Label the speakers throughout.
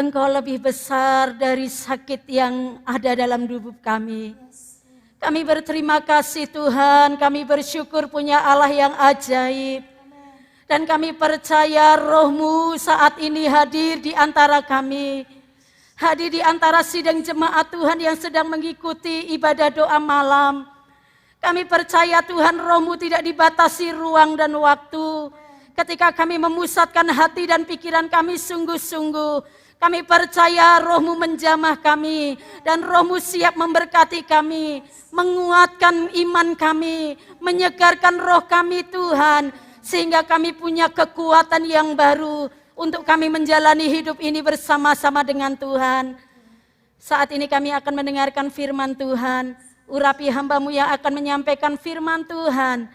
Speaker 1: Engkau lebih besar dari sakit yang ada dalam tubuh kami. Kami berterima kasih Tuhan, kami bersyukur punya Allah yang ajaib. Dan kami percaya Roh-Mu saat ini hadir di antara kami. Hadir di antara sidang jemaat Tuhan yang sedang mengikuti ibadah doa malam. Kami percaya Tuhan Roh-Mu tidak dibatasi ruang dan waktu. Ketika kami memusatkan hati dan pikiran kami sungguh-sungguh, kami percaya Roh-Mu menjamah kami dan Roh-Mu siap memberkati kami, menguatkan iman kami, menyegarkan roh kami Tuhan, sehingga kami punya kekuatan yang baru untuk kami menjalani hidup ini bersama-sama dengan Tuhan. Saat ini kami akan mendengarkan firman Tuhan, urapi hamba-Mu yang akan menyampaikan firman Tuhan.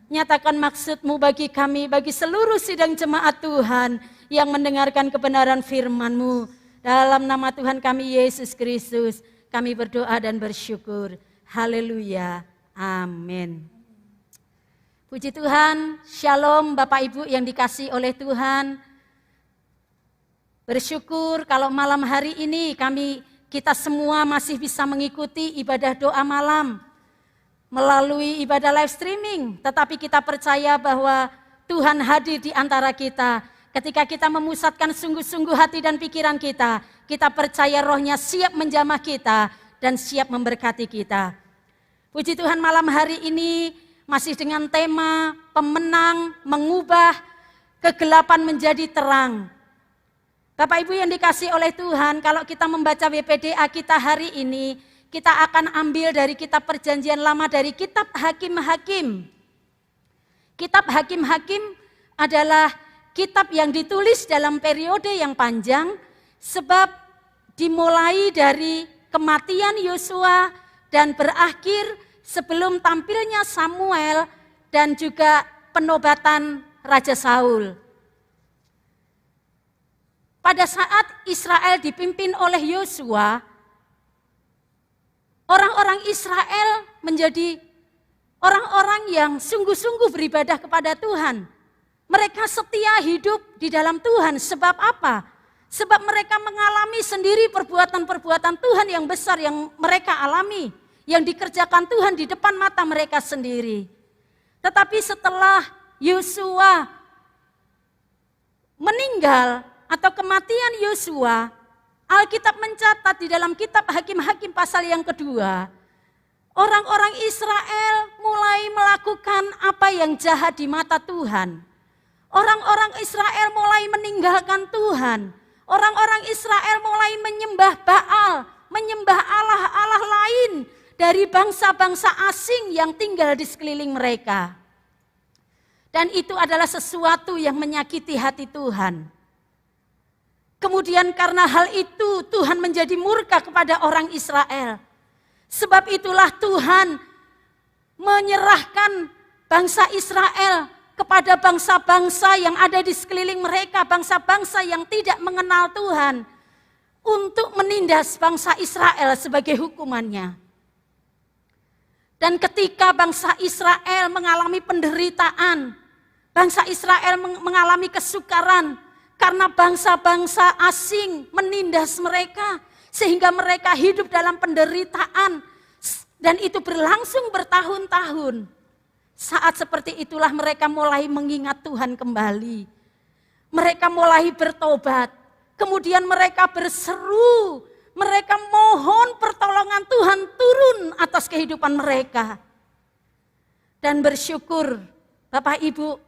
Speaker 1: Nyatakan maksud-Mu bagi kami, bagi seluruh sidang jemaat Tuhan yang mendengarkan kebenaran firman-Mu. Dalam nama Tuhan kami Yesus Kristus, kami berdoa dan bersyukur. Haleluya. Amin. Puji Tuhan, shalom Bapak Ibu yang dikasihi oleh Tuhan. Bersyukur kalau malam hari ini kita semua masih bisa mengikuti ibadah doa malam melalui ibadah live streaming, tetapi kita percaya bahwa Tuhan hadir di antara kita. Ketika kita memusatkan sungguh-sungguh hati dan pikiran kita, kita percaya Roh-Nya siap menjamah kita dan siap memberkati kita. Puji Tuhan, malam hari ini masih dengan tema pemenang mengubah kegelapan menjadi terang. Bapak Ibu yang dikasihi oleh Tuhan, kalau kita membaca WPDA kita hari ini, kita akan ambil dari kitab Perjanjian Lama, dari kitab Hakim-Hakim. Kitab Hakim-Hakim adalah kitab yang ditulis dalam periode yang panjang, sebab dimulai dari kematian Yosua dan berakhir sebelum tampilnya Samuel dan juga penobatan Raja Saul. Pada saat Israel dipimpin oleh Yosua, orang-orang Israel menjadi orang-orang yang sungguh-sungguh beribadah kepada Tuhan. Mereka setia hidup di dalam Tuhan. Sebab apa? Sebab mereka mengalami sendiri perbuatan-perbuatan Tuhan yang besar yang mereka alami, yang dikerjakan Tuhan di depan mata mereka sendiri. Tetapi setelah Yosua meninggal atau kematian Yosua, Alkitab mencatat di dalam kitab Hakim-Hakim pasal yang kedua, orang-orang Israel mulai melakukan apa yang jahat di mata Tuhan. Orang-orang Israel mulai meninggalkan Tuhan. Orang-orang Israel mulai menyembah Baal, menyembah Allah-Allah lain dari bangsa-bangsa asing yang tinggal di sekeliling mereka. Dan itu adalah sesuatu yang menyakiti hati Tuhan. Kemudian karena hal itu Tuhan menjadi murka kepada orang Israel. Sebab itulah Tuhan menyerahkan bangsa Israel kepada bangsa-bangsa yang ada di sekeliling mereka, bangsa-bangsa yang tidak mengenal Tuhan, untuk menindas bangsa Israel sebagai hukumannya. Dan ketika bangsa Israel mengalami penderitaan, bangsa Israel mengalami kesukaran, karena bangsa-bangsa asing menindas mereka, sehingga mereka hidup dalam penderitaan, dan itu berlangsung bertahun-tahun. Saat seperti itulah mereka mulai mengingat Tuhan kembali. Mereka mulai bertobat, kemudian mereka berseru, mereka mohon pertolongan Tuhan turun atas kehidupan mereka. Dan bersyukur Bapak Ibu,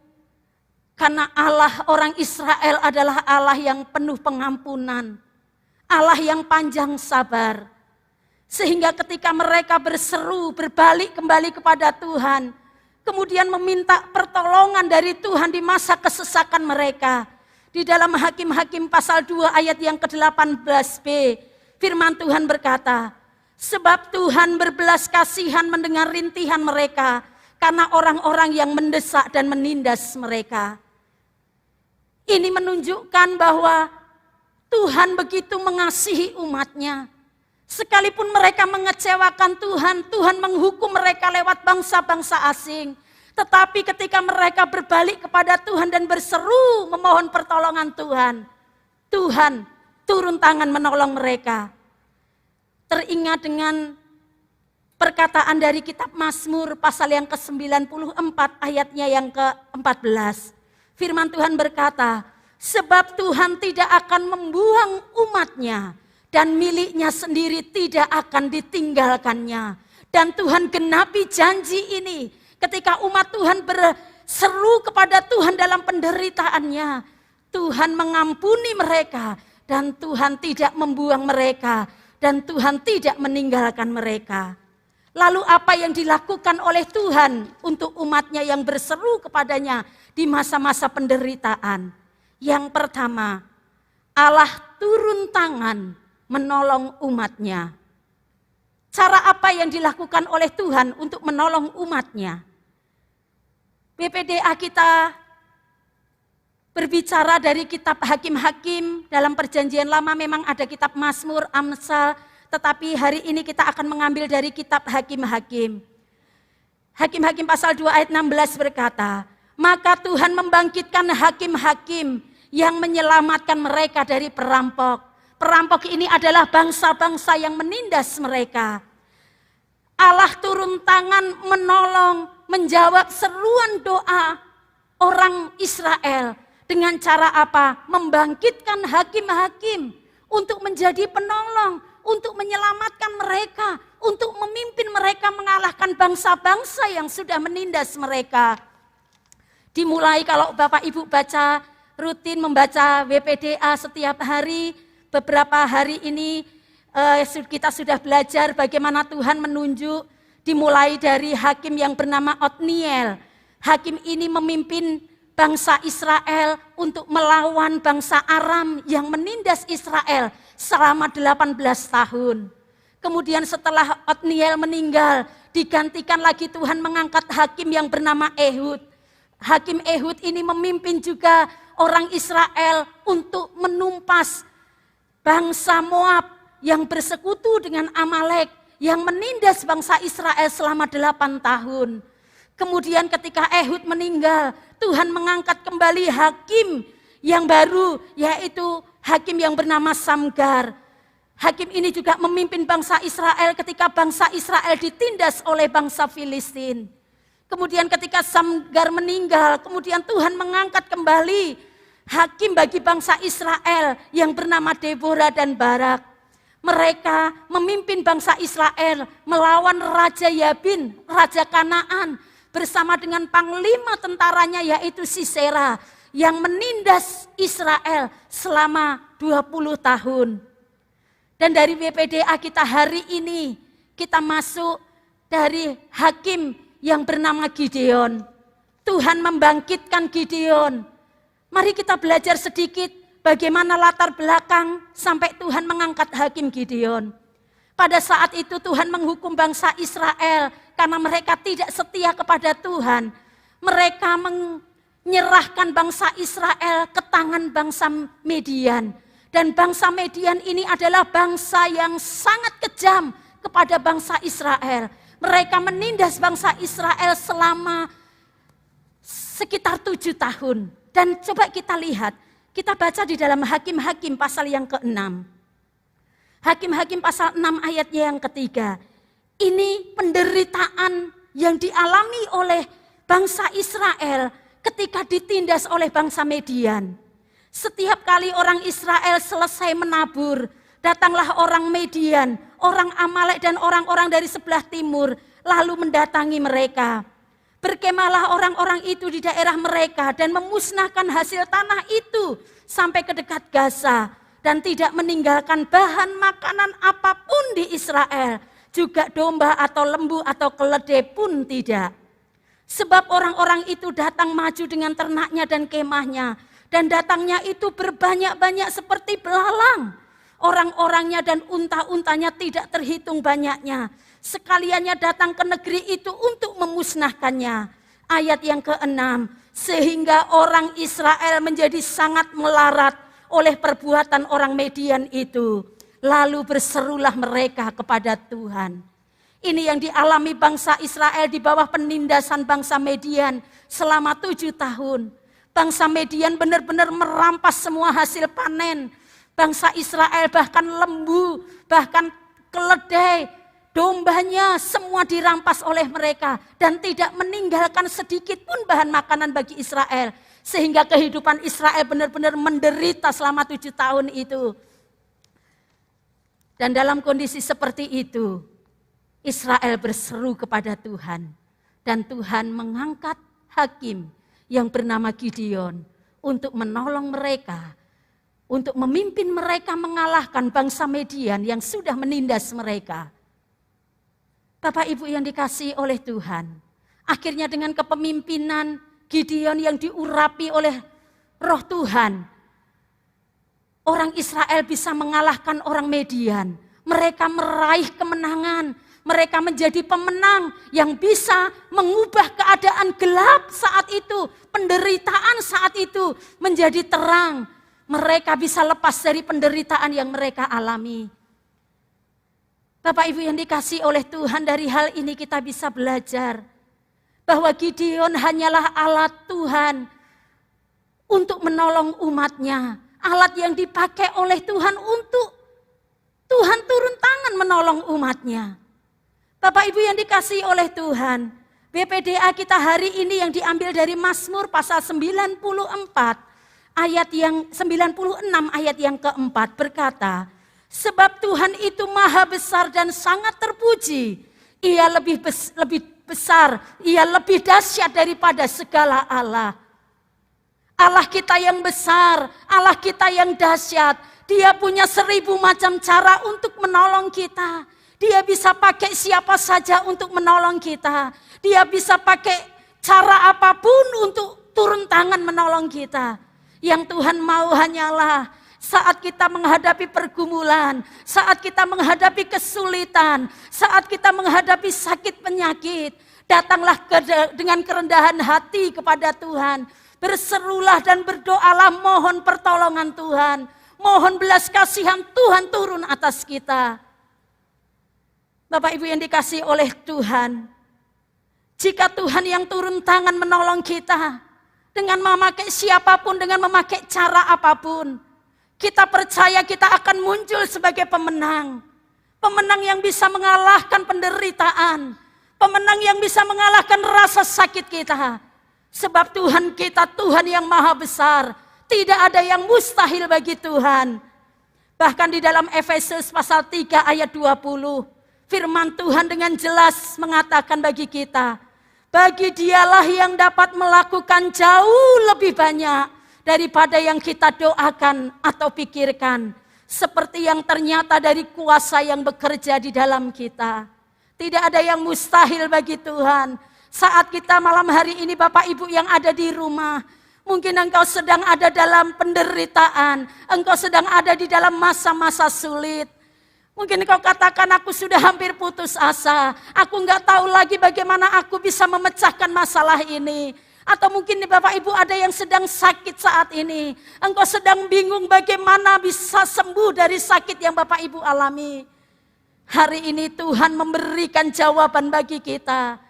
Speaker 1: karena Allah orang Israel adalah Allah yang penuh pengampunan, Allah yang panjang sabar. Sehingga ketika mereka berseru, berbalik kembali kepada Tuhan, kemudian meminta pertolongan dari Tuhan di masa kesesakan mereka. Di dalam Hakim-Hakim pasal 2 ayat yang ke-18b, firman Tuhan berkata, sebab Tuhan berbelas kasihan mendengar rintihan mereka, karena orang-orang yang mendesak dan menindas mereka. Ini menunjukkan bahwa Tuhan begitu mengasihi umatnya. Sekalipun mereka mengecewakan Tuhan, Tuhan menghukum mereka lewat bangsa-bangsa asing. Tetapi ketika mereka berbalik kepada Tuhan dan berseru memohon pertolongan Tuhan, Tuhan turun tangan menolong mereka. Teringat dengan perkataan dari kitab Mazmur pasal yang ke-94 ayatnya yang ke-14. Firman Tuhan berkata, sebab Tuhan tidak akan membuang umatnya dan miliknya sendiri tidak akan ditinggalkannya. Dan Tuhan genapi janji ini ketika umat Tuhan berseru kepada Tuhan dalam penderitaannya. Tuhan mengampuni mereka dan Tuhan tidak membuang mereka dan Tuhan tidak meninggalkan mereka. Lalu apa yang dilakukan oleh Tuhan untuk umatnya yang berseru kepadanya di masa-masa penderitaan? Yang pertama, Allah turun tangan menolong umatnya. Cara apa yang dilakukan oleh Tuhan untuk menolong umatnya? BPDA kita berbicara dari kitab Hakim-Hakim. Dalam perjanjian lama memang ada kitab Mazmur, Amsal, tetapi hari ini kita akan mengambil dari kitab Hakim-Hakim. Hakim-Hakim pasal 2 ayat 16 berkata, maka Tuhan membangkitkan hakim-hakim yang menyelamatkan mereka dari perampok. Perampok ini adalah bangsa-bangsa yang menindas mereka. Allah turun tangan menolong, menjawab seruan doa orang Israel. Dengan cara apa? Membangkitkan hakim-hakim untuk menjadi penolong, untuk menyelamatkan mereka, untuk memimpin mereka mengalahkan bangsa-bangsa yang sudah menindas mereka. Dimulai kalau Bapak Ibu rutin membaca WPDA setiap hari, beberapa hari ini kita sudah belajar bagaimana Tuhan menunjuk, dimulai dari hakim yang bernama Otniel. Hakim ini memimpin bangsa Israel untuk melawan bangsa Aram yang menindas Israel selama 18 tahun. Kemudian setelah Otniel meninggal, digantikan lagi Tuhan mengangkat hakim yang bernama Ehud. Hakim Ehud ini memimpin juga orang Israel untuk menumpas bangsa Moab yang bersekutu dengan Amalek yang menindas bangsa Israel selama 8 tahun. Kemudian ketika Ehud meninggal, Tuhan mengangkat kembali hakim yang baru, yaitu hakim yang bernama Samgar. Hakim ini juga memimpin bangsa Israel ketika bangsa Israel ditindas oleh bangsa Filistin. Kemudian ketika Samgar meninggal, kemudian Tuhan mengangkat kembali hakim bagi bangsa Israel yang bernama Deborah dan Barak. Mereka memimpin bangsa Israel melawan Raja Yabin, Raja Kanaan, bersama dengan panglima tentaranya yaitu Sisera yang menindas Israel selama 20 tahun. Dan dari WPDA kita hari ini, kita masuk dari hakim yang bernama Gideon. Tuhan membangkitkan Gideon. Mari kita belajar sedikit bagaimana latar belakang sampai Tuhan mengangkat hakim Gideon. Pada saat itu Tuhan menghukum bangsa Israel karena mereka tidak setia kepada Tuhan. Mereka menyerahkan bangsa Israel ke tangan bangsa Median. Dan bangsa Median ini adalah bangsa yang sangat kejam kepada bangsa Israel. Mereka menindas bangsa Israel selama sekitar 7 tahun. Dan coba kita lihat, kita baca di dalam Hakim-Hakim pasal yang ke-6. Hakim-Hakim pasal 6 ayatnya yang ketiga. Ini penderitaan yang dialami oleh bangsa Israel ketika ditindas oleh bangsa Median. Setiap kali orang Israel selesai menabur, datanglah orang Median, orang Amalek dan orang-orang dari sebelah timur, lalu mendatangi mereka. Berkemahlah orang-orang itu di daerah mereka dan memusnahkan hasil tanah itu sampai ke dekat Gaza dan tidak meninggalkan bahan makanan apapun di Israel, juga domba atau lembu atau keledai pun tidak. Sebab orang-orang itu datang maju dengan ternaknya dan kemahnya, dan datangnya itu berbanyak-banyak seperti belalang. Orang-orangnya dan unta-untanya tidak terhitung banyaknya. Sekaliannya datang ke negeri itu untuk memusnahkannya. Ayat yang ke-6, sehingga orang Israel menjadi sangat melarat oleh perbuatan orang Median itu. Lalu berserulah mereka kepada Tuhan. Ini yang dialami bangsa Israel di bawah penindasan bangsa Median selama 7 tahun. Bangsa Median benar-benar merampas semua hasil panen. Bangsa Israel bahkan lembu, bahkan keledai, dombanya semua dirampas oleh mereka. Dan tidak meninggalkan sedikit pun bahan makanan bagi Israel. Sehingga kehidupan Israel benar-benar menderita selama 7 tahun itu. Dan dalam kondisi seperti itu, Israel berseru kepada Tuhan. Dan Tuhan mengangkat hakim yang bernama Gideon untuk menolong mereka, untuk memimpin mereka mengalahkan bangsa Median yang sudah menindas mereka. Bapak Ibu yang dikasihi oleh Tuhan, akhirnya dengan kepemimpinan Gideon yang diurapi oleh Roh Tuhan, orang Israel bisa mengalahkan orang Median. Mereka meraih kemenangan. Mereka menjadi pemenang yang bisa mengubah keadaan gelap saat itu. Penderitaan saat itu menjadi terang. Mereka bisa lepas dari penderitaan yang mereka alami. Bapak Ibu yang dikasihi oleh Tuhan, dari hal ini kita bisa belajar bahwa Gideon hanyalah alat Tuhan untuk menolong umatnya. Alat yang dipakai oleh Tuhan untuk Tuhan turun tangan menolong umatnya. Bapak Ibu yang dikasihi oleh Tuhan, BPDA kita hari ini yang diambil dari Mazmur pasal 94 ayat yang 96 ayat yang keempat berkata, sebab Tuhan itu maha besar dan sangat terpuji. Ia lebih besar, ia lebih dahsyat daripada segala Allah. Allah kita yang besar, Allah kita yang dahsyat. Dia punya 1000 macam cara untuk menolong kita. Dia bisa pakai siapa saja untuk menolong kita. Dia bisa pakai cara apapun untuk turun tangan menolong kita. Yang Tuhan mau hanyalah saat kita menghadapi pergumulan, saat kita menghadapi kesulitan, saat kita menghadapi sakit penyakit, datanglah dengan kerendahan hati kepada Tuhan. Berserulah dan berdoalah, mohon pertolongan Tuhan. Mohon belas kasihan Tuhan turun atas kita. Bapak Ibu yang dikasihi oleh Tuhan, jika Tuhan yang turun tangan menolong kita, dengan memakai siapapun, dengan memakai cara apapun, kita percaya kita akan muncul sebagai pemenang. Pemenang yang bisa mengalahkan penderitaan, pemenang yang bisa mengalahkan rasa sakit kita. Sebab Tuhan kita Tuhan yang maha besar, tidak ada yang mustahil bagi Tuhan. Bahkan di dalam Efesus pasal 3 ayat 20, firman Tuhan dengan jelas mengatakan bagi kita, bagi Dialah yang dapat melakukan jauh lebih banyak daripada yang kita doakan atau pikirkan, seperti yang ternyata dari kuasa yang bekerja di dalam kita. Tidak ada yang mustahil bagi Tuhan. Saat kita malam hari ini Bapak Ibu yang ada di rumah, mungkin engkau sedang ada dalam penderitaan, engkau sedang ada di dalam masa-masa sulit. Mungkin kau katakan, aku sudah hampir putus asa. Aku enggak tahu lagi bagaimana aku bisa memecahkan masalah ini. Atau mungkin Bapak Ibu ada yang sedang sakit saat ini. Engkau sedang bingung bagaimana bisa sembuh dari sakit yang Bapak Ibu alami. Hari ini Tuhan memberikan jawaban bagi kita.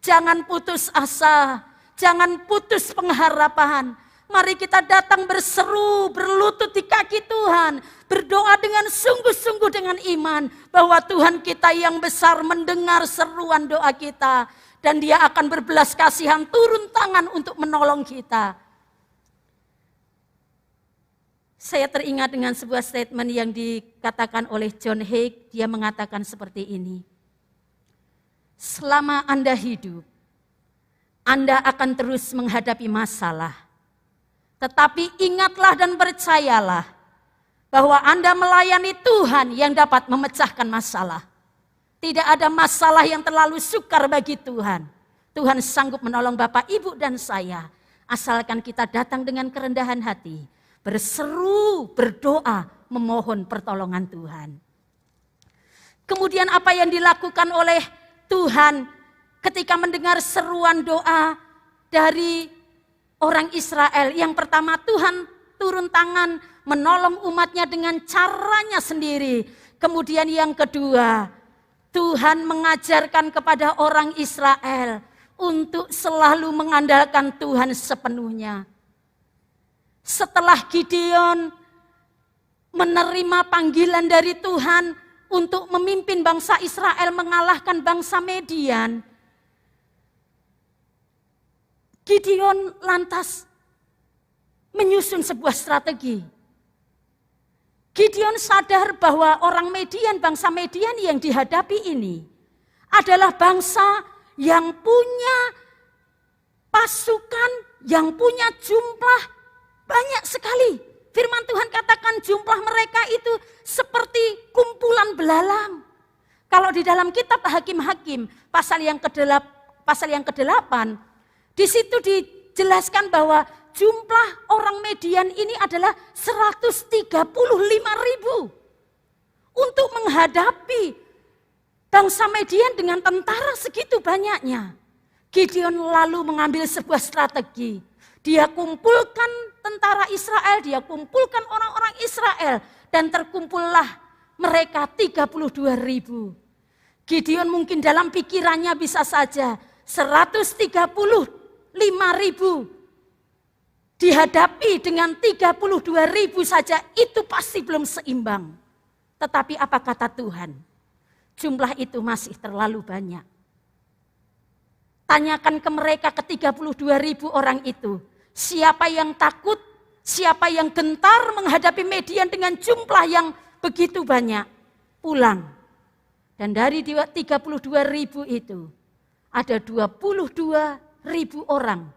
Speaker 1: Jangan putus asa. Jangan putus pengharapan. Mari kita datang berseru, berlutut di kaki Tuhan. Berdoa dengan sungguh-sungguh dengan iman. Bahwa Tuhan kita yang besar mendengar seruan doa kita. Dan Dia akan berbelas kasihan turun tangan untuk menolong kita. Saya teringat dengan sebuah statement yang dikatakan oleh John Haig. Dia mengatakan seperti ini. Selama Anda hidup, Anda akan terus menghadapi masalah. Tetapi ingatlah dan percayalah bahwa Anda melayani Tuhan yang dapat memecahkan masalah. Tidak ada masalah yang terlalu sukar bagi Tuhan. Tuhan sanggup menolong Bapak, Ibu, dan saya. Asalkan kita datang dengan kerendahan hati. Berseru, berdoa, memohon pertolongan Tuhan. Kemudian apa yang dilakukan oleh Tuhan ketika mendengar seruan doa dari orang Israel? Yang pertama, Tuhan turun tangan menolong umatnya dengan caranya sendiri. Kemudian yang kedua, Tuhan mengajarkan kepada orang Israel untuk selalu mengandalkan Tuhan sepenuhnya. Setelah Gideon menerima panggilan dari Tuhan untuk memimpin bangsa Israel mengalahkan bangsa Median, Gideon lantas menyusun sebuah strategi. Gideon sadar bahwa orang Median, bangsa Median yang dihadapi ini adalah bangsa yang punya pasukan, yang punya jumlah banyak sekali. Firman Tuhan katakan jumlah mereka itu seperti kumpulan belalang. Kalau di dalam kitab Hakim-Hakim pasal yang ke-8, di situ dijelaskan bahwa jumlah orang Median ini adalah 135.000 untuk menghadapi bangsa Median dengan tentara segitu banyaknya. Gideon lalu mengambil sebuah strategi. Dia kumpulkan tentara Israel, dia kumpulkan orang-orang Israel, dan terkumpullah mereka 32.000. Gideon mungkin dalam pikirannya bisa saja 135.000 dihadapi dengan 32.000 saja, itu pasti belum seimbang. Tetapi apa kata Tuhan? Jumlah itu masih terlalu banyak. Tanyakan ke mereka, ke 32.000 orang itu, siapa yang takut, siapa yang gentar menghadapi Median dengan jumlah yang begitu banyak? Pulang. Dan dari 32.000 itu, ada 22.000 orang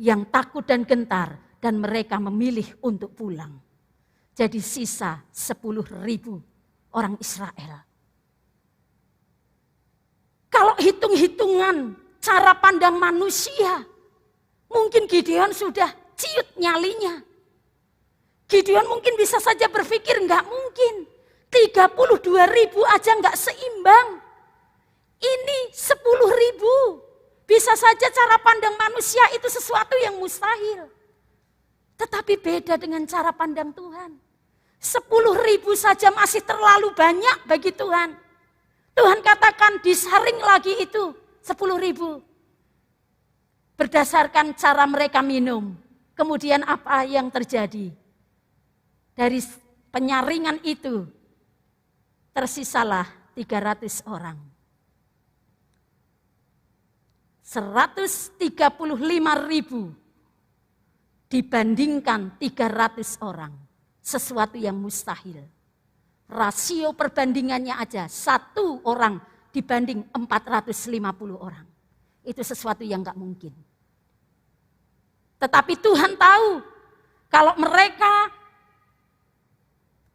Speaker 1: yang takut dan gentar, dan mereka memilih untuk pulang. Jadi sisa 10.000 orang Israel. Kalau hitung-hitungan cara pandang manusia, mungkin Gideon sudah ciut nyalinya. Gideon mungkin bisa saja berpikir enggak mungkin. 32.000 aja enggak seimbang. Ini 10.000. Bisa saja cara pandang manusia itu sesuatu yang mustahil. Tetapi beda dengan cara pandang Tuhan. 10.000 saja masih terlalu banyak bagi Tuhan. Tuhan katakan disaring lagi itu 10.000. Berdasarkan cara mereka minum. Kemudian apa yang terjadi? Dari penyaringan itu tersisalah 300 orang. 135.000 dibandingkan 300 orang. Sesuatu yang mustahil. Rasio perbandingannya aja 1 orang dibanding 450 orang. Itu sesuatu yang gak mungkin. Tetapi Tuhan tahu kalau mereka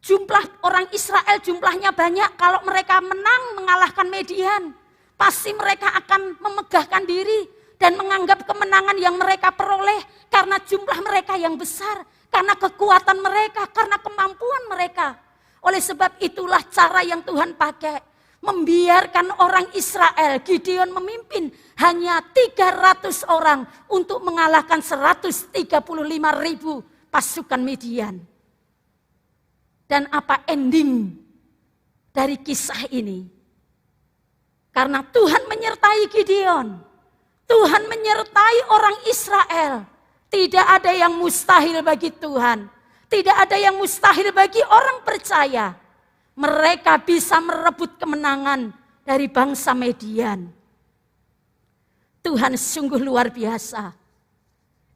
Speaker 1: jumlah orang Israel jumlahnya banyak, kalau mereka menang mengalahkan Median, pasti mereka akan memegahkan diri dan menganggap kemenangan yang mereka peroleh karena jumlah mereka yang besar, karena kekuatan mereka, karena kemampuan mereka. Oleh sebab itulah cara yang Tuhan pakai, membiarkan orang Israel, Gideon memimpin hanya 300 orang untuk mengalahkan 135.000 pasukan Midian. Dan apa ending dari kisah ini? Karena Tuhan menyertai Gideon, Tuhan menyertai orang Israel. Tidak ada yang mustahil bagi Tuhan. Tidak ada yang mustahil bagi orang percaya. Mereka bisa merebut kemenangan dari bangsa Median. Tuhan sungguh luar biasa.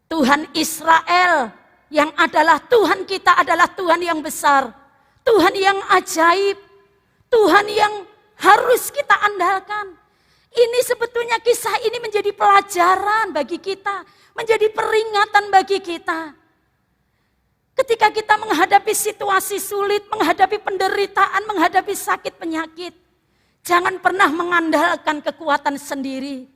Speaker 1: Tuhan Israel yang adalah Tuhan kita adalah Tuhan yang besar. Tuhan yang ajaib. Tuhan yang harus kita andalkan. Ini sebetulnya kisah ini menjadi pelajaran bagi kita. Menjadi peringatan bagi kita. Ketika kita menghadapi situasi sulit, menghadapi penderitaan, menghadapi sakit penyakit. Jangan pernah mengandalkan kekuatan sendiri.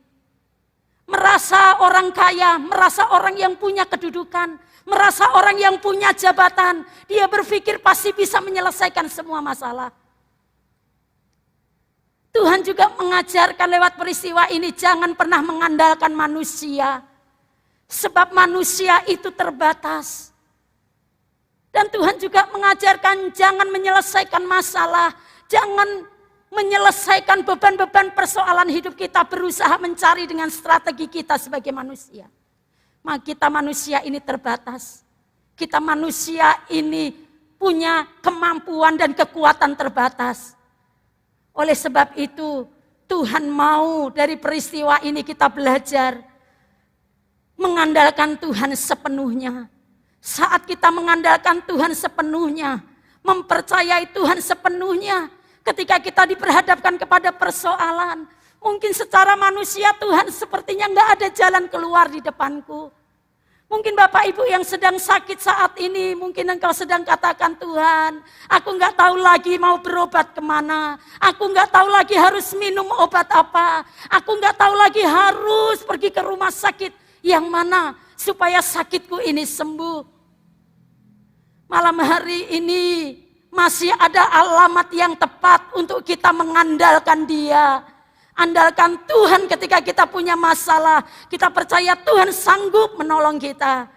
Speaker 1: Merasa orang kaya, merasa orang yang punya kedudukan, merasa orang yang punya jabatan. Dia berpikir pasti bisa menyelesaikan semua masalah. Tuhan juga mengajarkan lewat peristiwa ini jangan pernah mengandalkan manusia. Sebab manusia itu terbatas. Dan Tuhan juga mengajarkan jangan menyelesaikan masalah, jangan menyelesaikan beban-beban persoalan hidup kita berusaha mencari dengan strategi kita sebagai manusia. Maka kita manusia ini terbatas. Kita manusia ini punya kemampuan dan kekuatan terbatas. Oleh sebab itu, Tuhan mau dari peristiwa ini kita belajar mengandalkan Tuhan sepenuhnya. Saat kita mengandalkan Tuhan sepenuhnya, mempercayai Tuhan sepenuhnya, ketika kita diperhadapkan kepada persoalan, mungkin secara manusia Tuhan sepertinya nggak ada jalan keluar di depanku. Mungkin Bapak Ibu yang sedang sakit saat ini, mungkin engkau sedang katakan, Tuhan, aku nggak tahu lagi mau berobat kemana. Aku nggak tahu lagi harus minum obat apa. Aku nggak tahu lagi harus pergi ke rumah sakit yang mana supaya sakitku ini sembuh. Malam hari ini masih ada alamat yang tepat untuk kita mengandalkan Dia. Andalkan Tuhan ketika kita punya masalah. Kita percaya Tuhan sanggup menolong kita.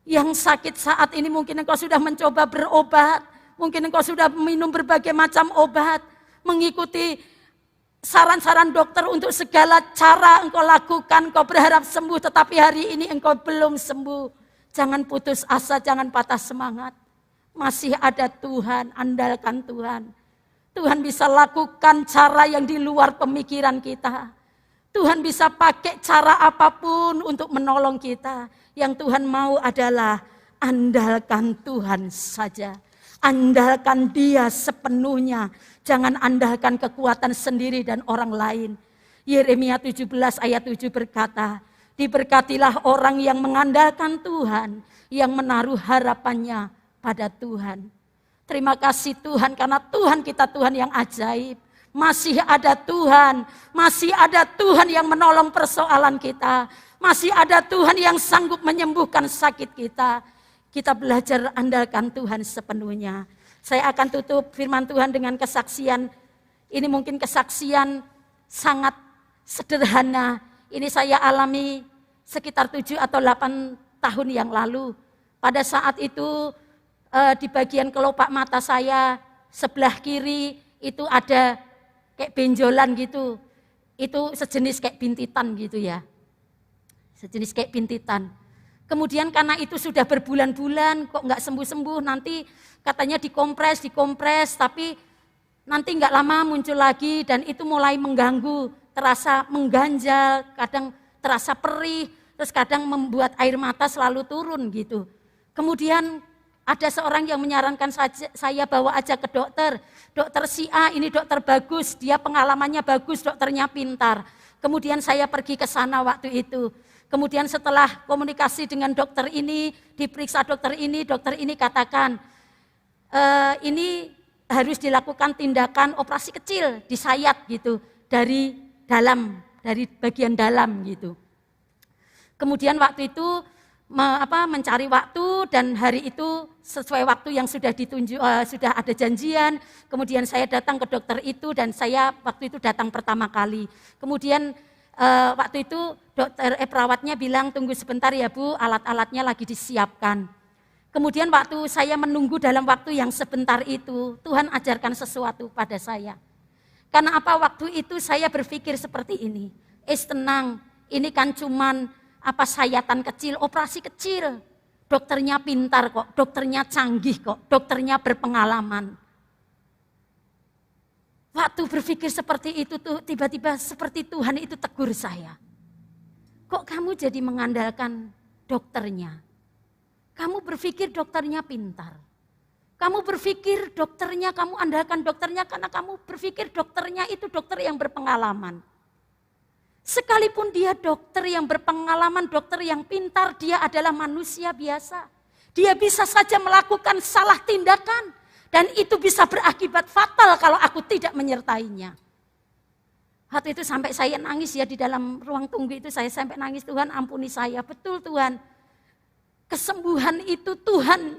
Speaker 1: Yang sakit saat ini mungkin engkau sudah mencoba berobat. Mungkin engkau sudah minum berbagai macam obat. Mengikuti saran-saran dokter untuk segala cara engkau lakukan. Engkau berharap sembuh tetapi hari ini engkau belum sembuh. Jangan putus asa, jangan patah semangat. Masih ada Tuhan, andalkan Tuhan. Tuhan bisa lakukan cara yang di luar pemikiran kita. Tuhan bisa pakai cara apapun untuk menolong kita. Yang Tuhan mau adalah andalkan Tuhan saja. Andalkan Dia sepenuhnya. Jangan andalkan kekuatan sendiri dan orang lain. Yeremia 17 ayat 7 berkata, diberkatilah orang yang mengandalkan Tuhan, yang menaruh harapannya pada Tuhan. Terima kasih Tuhan karena Tuhan kita Tuhan yang ajaib. Masih ada Tuhan, masih ada Tuhan yang menolong persoalan kita. Masih ada Tuhan yang sanggup menyembuhkan sakit kita. Kita belajar andalkan Tuhan sepenuhnya. Saya akan tutup firman Tuhan dengan kesaksian. Ini mungkin kesaksian sangat sederhana. Ini saya alami sekitar 7 atau 8 tahun yang lalu. Pada saat itu di bagian kelopak mata saya sebelah kiri itu ada kayak benjolan gitu. Itu sejenis kayak bintitan gitu ya. Sejenis kayak bintitan. Kemudian karena itu sudah berbulan-bulan kok nggak sembuh-sembuh, nanti katanya dikompres, tapi nanti nggak lama muncul lagi dan itu mulai mengganggu, terasa mengganjal, kadang terasa perih, terus kadang membuat air mata selalu turun gitu. Kemudian ada seorang yang menyarankan saya bawa aja ke dokter. Dokter si A ini dokter bagus, dia pengalamannya bagus, dokternya pintar. Kemudian saya pergi ke sana waktu itu. Kemudian setelah komunikasi dengan dokter ini, diperiksa dokter ini katakan, ini harus dilakukan tindakan operasi kecil, disayat gitu, dari dalam, dari bagian dalam gitu. Kemudian waktu itu mencari waktu dan hari itu sesuai waktu yang sudah ditunjuk, sudah ada janjian. Kemudian saya datang ke dokter itu dan saya waktu itu datang pertama kali. Kemudian waktu itu perawatnya bilang tunggu sebentar ya Bu, alat-alatnya lagi disiapkan. Kemudian waktu saya menunggu dalam waktu yang sebentar itu, Tuhan ajarkan sesuatu pada saya. Karena apa, waktu itu saya berpikir seperti ini, tenang, ini kan cuman sayatan kecil, operasi kecil. Dokternya pintar kok, dokternya canggih kok, dokternya berpengalaman. Waktu berpikir seperti itu tuh tiba-tiba seperti Tuhan itu tegur saya. Kok kamu jadi mengandalkan dokternya? Kamu berpikir dokternya pintar. Kamu berpikir dokternya, kamu andalkan dokternya karena kamu berpikir dokternya itu dokter yang berpengalaman. Sekalipun dia dokter yang berpengalaman, dokter yang pintar, dia adalah manusia biasa. Dia bisa saja melakukan salah tindakan dan itu bisa berakibat fatal kalau aku tidak menyertainya. Waktu itu sampai saya nangis ya di dalam ruang tunggu itu, saya sampai nangis, Tuhan ampuni saya. Betul Tuhan, kesembuhan itu Tuhan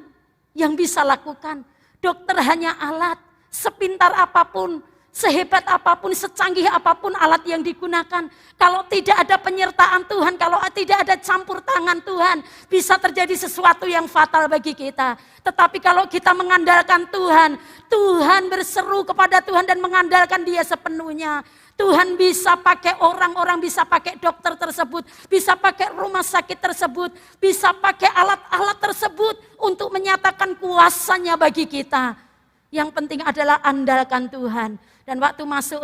Speaker 1: yang bisa lakukan. Dokter hanya alat, sepintar apapun, Sehebat apapun, secanggih apapun alat yang digunakan, kalau tidak ada penyertaan Tuhan, kalau tidak ada campur tangan Tuhan, bisa terjadi sesuatu yang fatal bagi kita. Tetapi kalau kita mengandalkan Tuhan, Tuhan berseru kepada Tuhan dan mengandalkan Dia sepenuhnya. Tuhan bisa pakai orang-orang, bisa pakai dokter tersebut, bisa pakai rumah sakit tersebut, bisa pakai alat-alat tersebut untuk menyatakan kuasanya bagi kita. Yang penting adalah andalkan Tuhan. Dan waktu masuk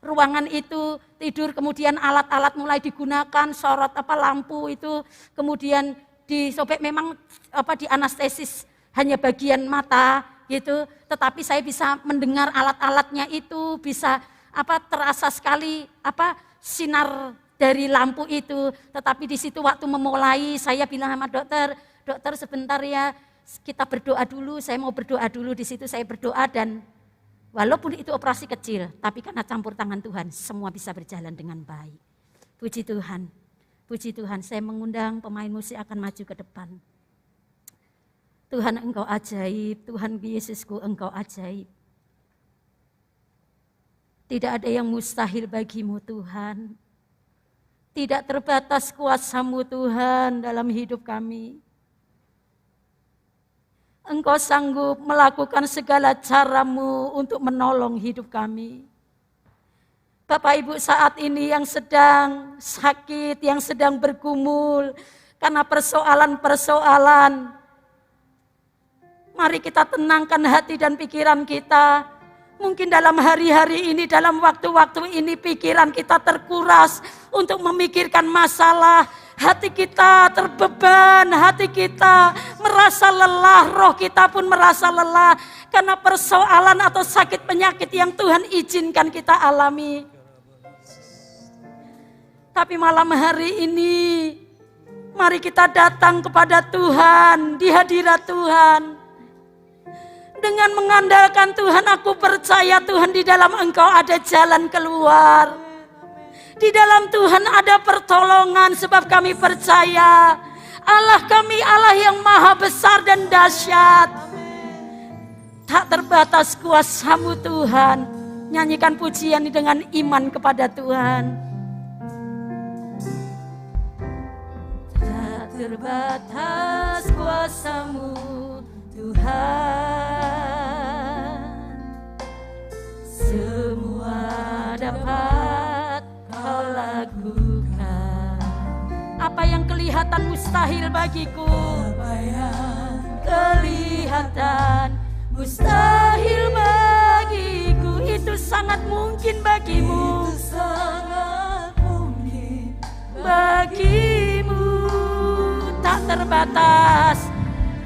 Speaker 1: ruangan itu tidur, kemudian alat-alat mulai digunakan, sorot lampu itu, kemudian disobek, memang di anestesis hanya bagian mata gitu, tetapi saya bisa mendengar alat-alatnya itu, bisa terasa sekali sinar dari lampu itu. Tetapi di situ waktu memulai, saya bilang sama dokter sebentar ya, kita berdoa dulu, saya mau berdoa dulu. Di situ saya berdoa, dan walaupun itu operasi kecil, tapi karena campur tangan Tuhan, semua bisa berjalan dengan baik. Puji Tuhan, puji Tuhan. Saya mengundang pemain musik akan maju ke depan. Tuhan, Engkau ajaib, Tuhan Yesusku, Engkau ajaib. Tidak ada yang mustahil bagimu Tuhan. Tidak terbatas kuasa-Mu Tuhan dalam hidup kami. Engkau sanggup melakukan segala cara-Mu untuk menolong hidup kami. Bapak Ibu saat ini yang sedang sakit, yang sedang bergumul karena persoalan-persoalan, mari kita tenangkan hati dan pikiran kita. Mungkin dalam hari-hari ini, dalam waktu-waktu ini pikiran kita terkuras untuk memikirkan masalah. Hati kita terbeban, hati kita merasa lelah, roh kita pun merasa lelah. Karena persoalan atau sakit penyakit yang Tuhan izinkan kita alami. Tapi malam hari ini, mari kita datang kepada Tuhan, di hadirat Tuhan. Dengan mengandalkan Tuhan, aku percaya Tuhan di dalam Engkau ada jalan keluar. Di dalam Tuhan ada pertolongan, sebab kami percaya Allah kami Allah yang maha besar dan dahsyat. Tak terbatas kuasa-Mu Tuhan. Nyanyikan pujian dengan iman kepada Tuhan. Tak terbatas kuasa-Mu Tuhan, semua dapat Kau lakukan. Apa yang kelihatan mustahil bagiku, apa yang kelihatan mustahil bagiku, itu sangat mungkin bagimu, itu sangat mungkin bagimu. Tak terbatas,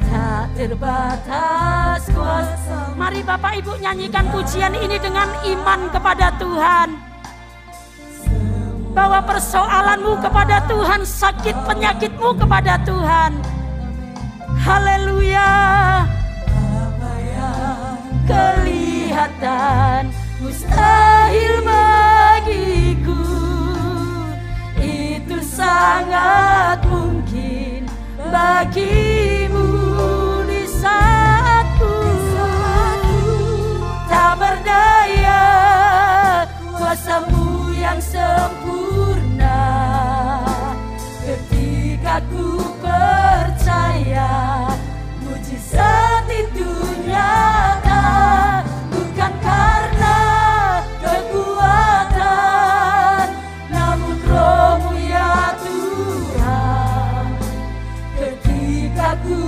Speaker 1: tak terbatas kuasa. Mari Bapak Ibu nyanyikan pujian ini dengan iman kepada Tuhan. Bawa persoalanmu kepada Tuhan, sakit penyakitmu kepada Tuhan. Haleluya. Apa yang kelihatan mustahil bagiku, itu sangat mungkin bagimu. Di saatku tak berdaya, kuasa-Mu yang sempurna. Ketika ku percaya mujizat itu nyata, bukan karena kekuatan, namun Roh-Mu ya Tuhan. Ketika ku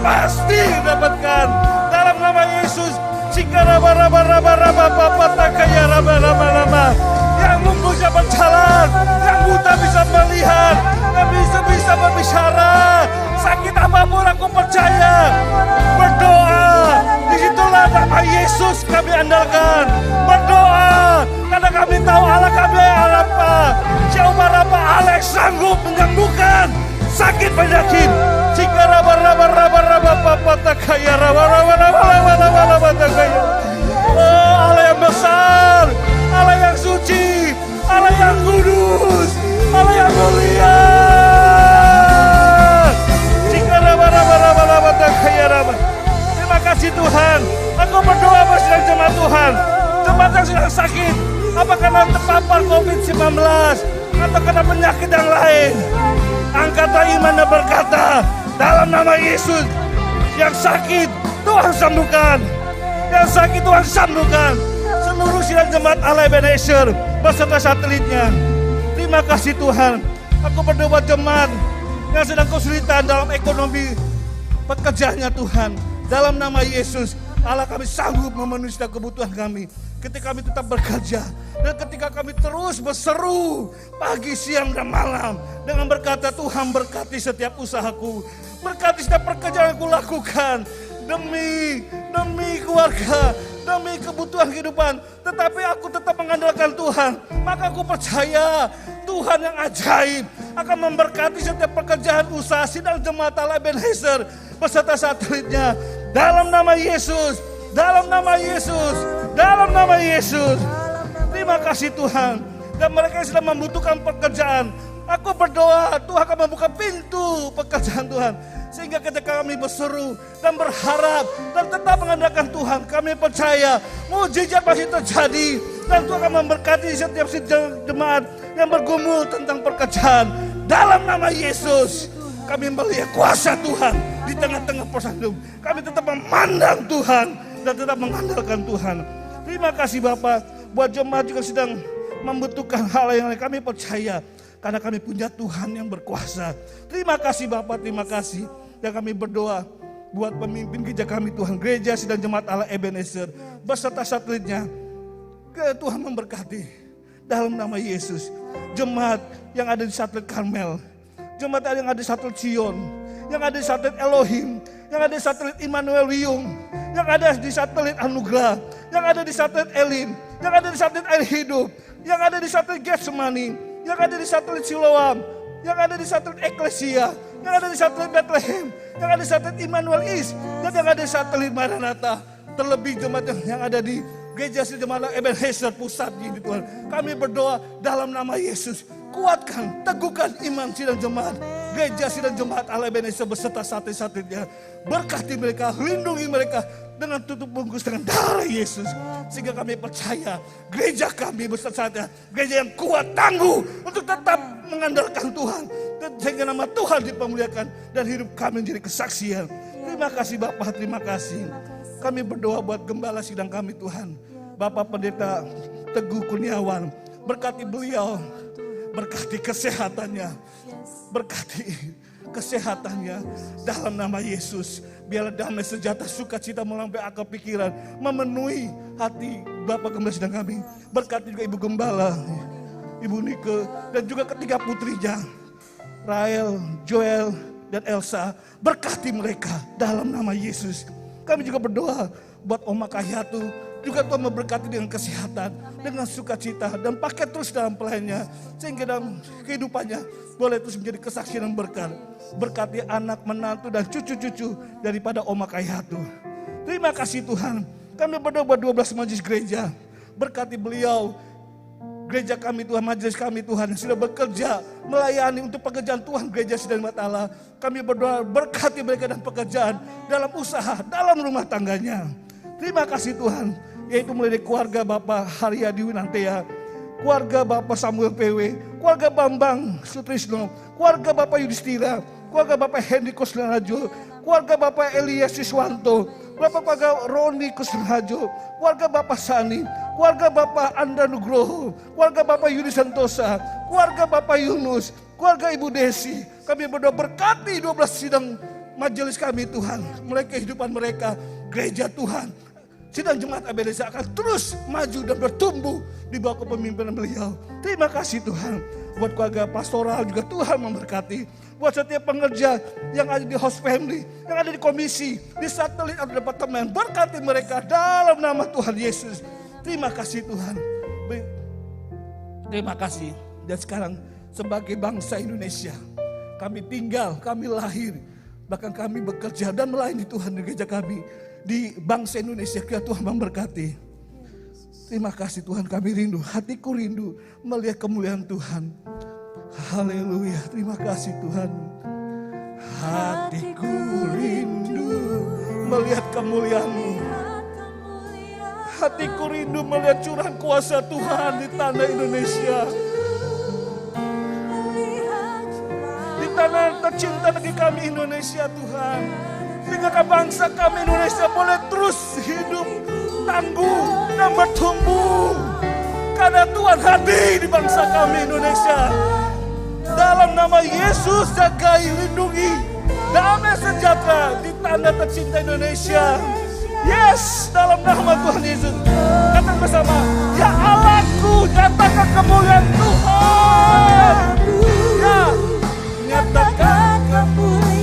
Speaker 2: pasti dapatkan. Dalam nama Yesus. Yang lumpuh bisa berjalan, yang buta bisa melihat, yang bisa berbicara. Sakit apapun aku percaya. Berdoa, disitulah nama Yesus kami andalkan. Berdoa, karena kami tahu Allah kami apa. Siapa apa Allah sanggup menyembuhkan sakit penyakit. Oh, Allah yang besar, Allah yang suci, Allah yang kudus, Allah yang mulia. Terima kasih Tuhan. Aku berdoa bersama jemaat Tuhan, jemaat yang sedang sakit, apa karena terpapar COVID-19 atau karena penyakit yang lain. Angkatlah iman dan berkata, dalam nama Yesus, yang sakit Tuhan sembuhkan, yang sakit Tuhan sembuhkan. Seluruh sidang jemaat Allah Ebenezer beserta satelitnya. Terima kasih Tuhan. Aku berdoa jemaat yang sedang kesulitan dalam ekonomi pekerjaannya Tuhan. Dalam nama Yesus, Allah kami sanggup memenuhi setiap kebutuhan kami. Ketika kami tetap bekerja dan ketika kami terus berseru pagi, siang, dan malam dengan berkata, Tuhan berkati setiap usahaku, berkati setiap pekerjaan yang aku lakukan demi keluarga, demi kebutuhan kehidupan. Tetapi aku tetap mengandalkan Tuhan. Maka aku percaya Tuhan yang ajaib akan memberkati setiap pekerjaan usaha sidang jemaat Allah Ebenezer beserta satelitnya. Dalam nama Yesus, dalam nama Yesus, dalam nama Yesus. Terima kasih Tuhan. Dan mereka yang sedang membutuhkan pekerjaan, aku berdoa Tuhan akan membuka pintu pekerjaan Tuhan. Sehingga ketika kami berseru dan berharap dan tetap mengandalkan Tuhan, kami percaya mukjizat pasti terjadi. Dan Tuhan akan memberkati setiap jemaat yang bergumul tentang pekerjaan. Dalam nama Yesus, kami melihat kuasa Tuhan di tengah-tengah persoalan. Kami tetap memandang Tuhan dan tetap mengandalkan Tuhan. Terima kasih Bapak, buat jemaat juga sedang membutuhkan hal yang lain. Kami percaya karena kami punya Tuhan yang berkuasa. Terima kasih Bapak, terima kasih. Dan kami berdoa buat pemimpin gereja kami Tuhan, gereja sidang jemaat Allah Ebenezer beserta satelitnya. Tuhan memberkati dalam nama Yesus. Jemaat yang ada di satelit Karmel, jemaat yang ada di satelit Sion, yang ada di satelit Elohim, yang ada di satelit Immanuel Wiyung, yang ada di satelit Anugerah, yang ada di satelit Elim, yang ada di satelit Air Hidup, yang ada di satelit Getsemani, yang ada di satelit Siloam, yang ada di satelit Eklesia, yang ada di satelit Bethlehem, yang ada di satelit Immanuel East, dan yang ada di satelit Maranatha. Terlebih jemaat yang ada di gereja jemaat Ebenezer pusat ini Tuhan. Kami berdoa dalam nama Yesus, kuatkan, teguhkan iman sidang jemaat, gereja sidang jemaat Allah Ebenezer beserta satelit-satelitnya. Berkati mereka, lindungi mereka dengan tutup bungkus dengan darah Yesus. Sehingga kami percaya gereja kami beserta gereja yang kuat, tangguh untuk tetap mengandalkan Tuhan. Sehingga nama Tuhan dipermuliakan dan hidup kami menjadi kesaksian. Terima kasih Bapak, terima kasih. Kami berdoa buat gembala sidang kami Tuhan. Bapak Pendeta Teguh Kurniawan, berkati beliau, berkati kesehatannya, berkati kesehatannya dalam nama Yesus. Biarlah damai sejahtera sukacita melampaui akal pikiran memenuhi hati Bapak Gembala sidang kami. Berkati juga Ibu Gembala, Ibu Nike, dan juga ketiga putrinya, Rael, Joel, dan Elsa. Berkati mereka dalam nama Yesus. Kami juga berdoa buat Oma Kahyatu, juga Tuhan memberkati dengan kesehatan, dengan sukacita, dan pakai terus dalam pelayannya, sehingga dalam kehidupannya boleh terus menjadi kesaksian yang berkat. Berkati anak, menantu, dan cucu-cucu daripada Oma Kahyatu. Terima kasih Tuhan. Kami berdoa buat 12 majelis gereja. Berkati beliau, gereja kami Tuhan, majelis kami Tuhan yang sudah bekerja melayani untuk pekerjaan Tuhan gereja sidang jemaat Allah. Kami berdoa berkati mereka dan pekerjaan dalam usaha, dalam rumah tangganya. Terima kasih Tuhan, yaitu mulai dari keluarga Bapak Haryadi Winantea, keluarga Bapak Samuel PW, keluarga Bambang Sutrisno, keluarga Bapak Yudhistira, keluarga Bapak Hendy Kusnarajo, keluarga Bapak Elias Siswanto, keluarga Roni Kusnarajo, keluarga Bapak Sani, keluarga Bapak Anda Nugroho, keluarga Bapak Yudi Santosa, keluarga Bapak Yunus, keluarga Ibu Desi. Kami berdoa berkati 12 sidang majelis kami Tuhan, mulai kehidupan mereka, gereja Tuhan, sidang jemaat ABDC akan terus maju dan bertumbuh di bawah kepemimpinan beliau. Terima kasih Tuhan. Buat keluarga pastoral juga Tuhan memberkati. Buat setiap pengerja yang ada di host family, yang ada di komisi, di satelit atau departemen, berkati mereka dalam nama Tuhan Yesus. Terima kasih Tuhan. Terima kasih. Dan sekarang sebagai bangsa Indonesia, kami tinggal, kami lahir, bahkan kami bekerja dan melayani Tuhan di gereja kami. Di bangsa Indonesia, Tuhan memberkati. Terima kasih Tuhan, kami rindu, hatiku rindu melihat kemuliaan Tuhan. Haleluya, terima kasih Tuhan. Hatiku rindu melihat kemuliaan-Mu. Hatiku rindu melihat curahan kuasa Tuhan di tanah Indonesia. Di tanah tercinta negeri kami Indonesia Tuhan. Sehingga bangsa kami Indonesia boleh terus hidup tangguh dan bertumbuh. Karena Tuhan hadir di bangsa kami Indonesia. Dalam nama Yesus jagai, lindungi, damai sejahtera di tanah tercinta Indonesia. Yes, dalam nama Tuhan Yesus. Katakan bersama, ya Allahku, nyatakan kemuliaan Tuhan. Ya, nyatakan kemuliaan.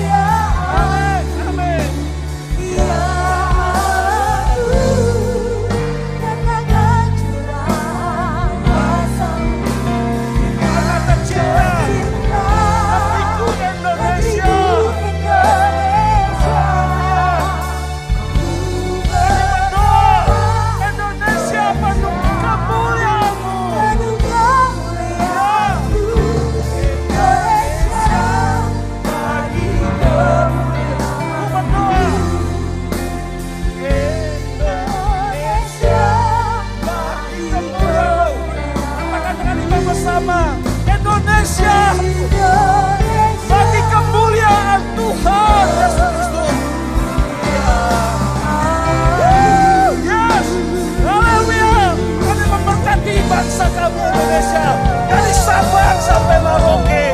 Speaker 2: Bagi kemuliaan Tuhan Yesus Kristus. Yes, haleluya. Kami memberkati bangsa kami Indonesia dari Sabang sampai Merauke.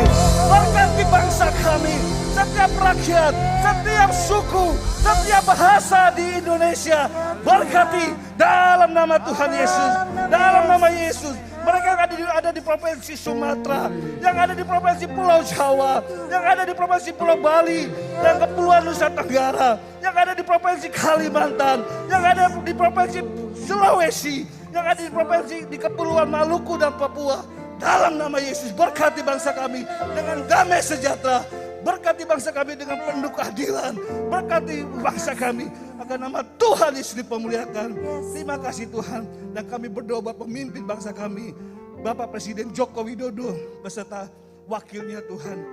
Speaker 2: Berkati bangsa kami, setiap rakyat, setiap suku, setiap bahasa di Indonesia. Berkati dalam nama Tuhan Yesus, dalam nama Yesus. Mereka yang ada di provinsi Sumatera, yang ada di provinsi Pulau Jawa, yang ada di provinsi Pulau Bali, dan Kepulauan Nusa Tenggara, yang ada di provinsi Kalimantan, yang ada di provinsi Sulawesi, yang ada di provinsi di Kepulauan Maluku dan Papua. Dalam nama Yesus, berkati bangsa kami dengan damai sejahtera. Berkati bangsa kami dengan penuh keadilan. Berkati bangsa kami agar nama Tuhan Yesus dipermuliakan. Terima kasih Tuhan. Dan kami berdoa buat pemimpin bangsa kami, Bapak Presiden Joko Widodo beserta wakilnya Tuhan.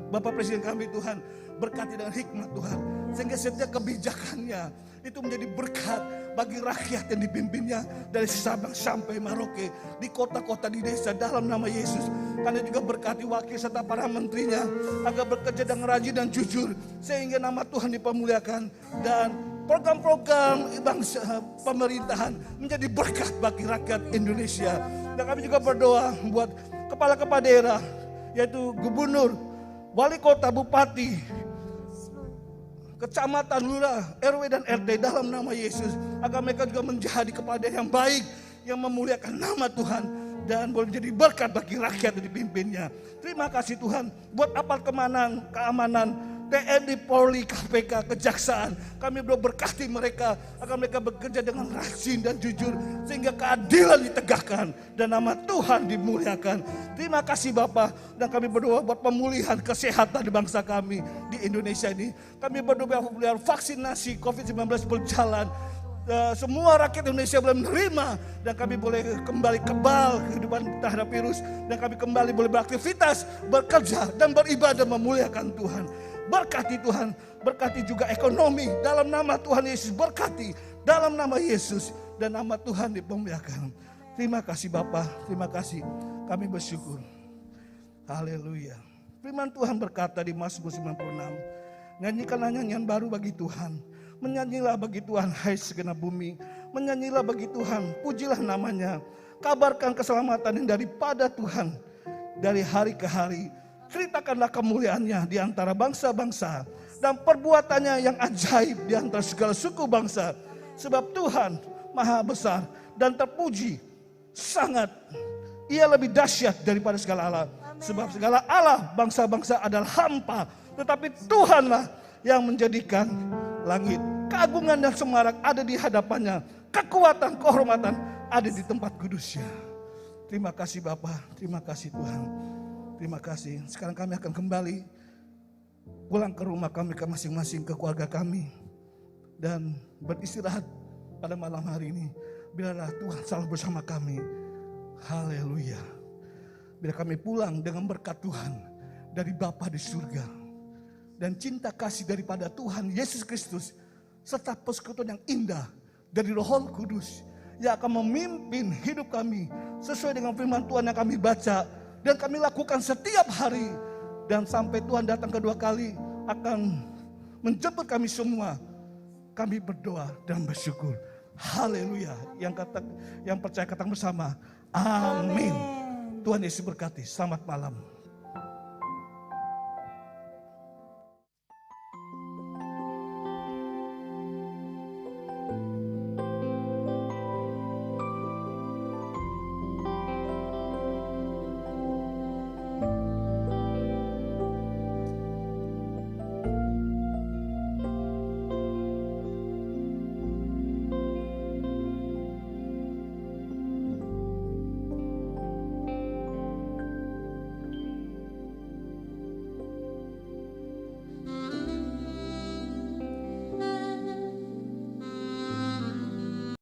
Speaker 2: Bapak Presiden kami Tuhan, berkati dengan hikmat Tuhan. Sehingga setiap kebijakannya itu menjadi berkat bagi rakyat yang dipimpinnya dari Sabang sampai Merauke, di kota-kota, di desa, dalam nama Yesus. Karena juga berkati wakil serta para menterinya agar bekerja dengan rajin dan jujur, sehingga nama Tuhan dipermuliakan dan program-program bangsa pemerintahan menjadi berkat bagi rakyat Indonesia. Dan kami juga berdoa buat kepala-kepala daerah, yaitu gubernur, wali kota, bupati, kecamatan, lurah, RW dan RT dalam nama Yesus. Agar mereka juga menjadi kepala daerah yang baik, yang memuliakan nama Tuhan dan boleh menjadi berkat bagi rakyat yang dipimpinnya. Terima kasih Tuhan buat aparat keamanan, TNI, Polri, KPK, Kejaksaan. Kami berkati mereka agar mereka bekerja dengan rajin dan jujur sehingga keadilan ditegakkan dan nama Tuhan dimuliakan. Terima kasih Bapak, dan kami berdoa buat pemulihan kesehatan di bangsa kami di Indonesia ini. Kami berdoa biar vaksinasi COVID-19 berjalan. Semua rakyat Indonesia boleh menerima dan kami boleh kembali kebal kehidupan terhadap virus, dan kami kembali boleh beraktivitas, bekerja dan beribadah memuliakan Tuhan. Berkati Tuhan, berkati juga ekonomi dalam nama Tuhan Yesus, berkati dalam nama Yesus dan nama Tuhan dipermuliakan. Terima kasih Bapa, terima kasih, kami bersyukur. Haleluya. Firman Tuhan berkata di Mazmur 96, nyanyikanlah nyanyian baru bagi Tuhan. Menyanyilah bagi Tuhan hai segenap bumi. Menyanyilah bagi Tuhan, pujilah namanya. Kabarkan keselamatan yang daripada Tuhan dari hari ke hari. ceritakanlah kemuliaannya di antara bangsa-bangsa, dan perbuatannya yang ajaib di antara segala suku bangsa. Sebab Tuhan maha besar dan terpuji sangat. Ia lebih dahsyat daripada segala Allah. Sebab segala Allah bangsa-bangsa adalah hampa, tetapi Tuhanlah yang menjadikan langit. Keagungan dan semarak ada di hadapannya, kekuatan, kehormatan ada di tempat kudusnya. Terima kasih Bapa, terima kasih Tuhan. Terima kasih. Sekarang kami akan kembali pulang ke rumah kami, ke masing-masing, ke keluarga kami, dan beristirahat pada malam hari ini. Biarlah Tuhan selalu bersama kami. Haleluya. Biar kami pulang dengan berkat Tuhan dari Bapa di surga, dan cinta kasih daripada Tuhan Yesus Kristus, serta persekutuan yang indah dari Roh Kudus yang akan memimpin hidup kami sesuai dengan firman Tuhan yang kami baca dan kami lakukan setiap hari. Dan sampai Tuhan datang kedua kali akan menjemput kami semua. Kami berdoa dan bersyukur. Haleluya. Yang percaya katakan bersama, amin. Tuhan Yesus berkati. Selamat malam.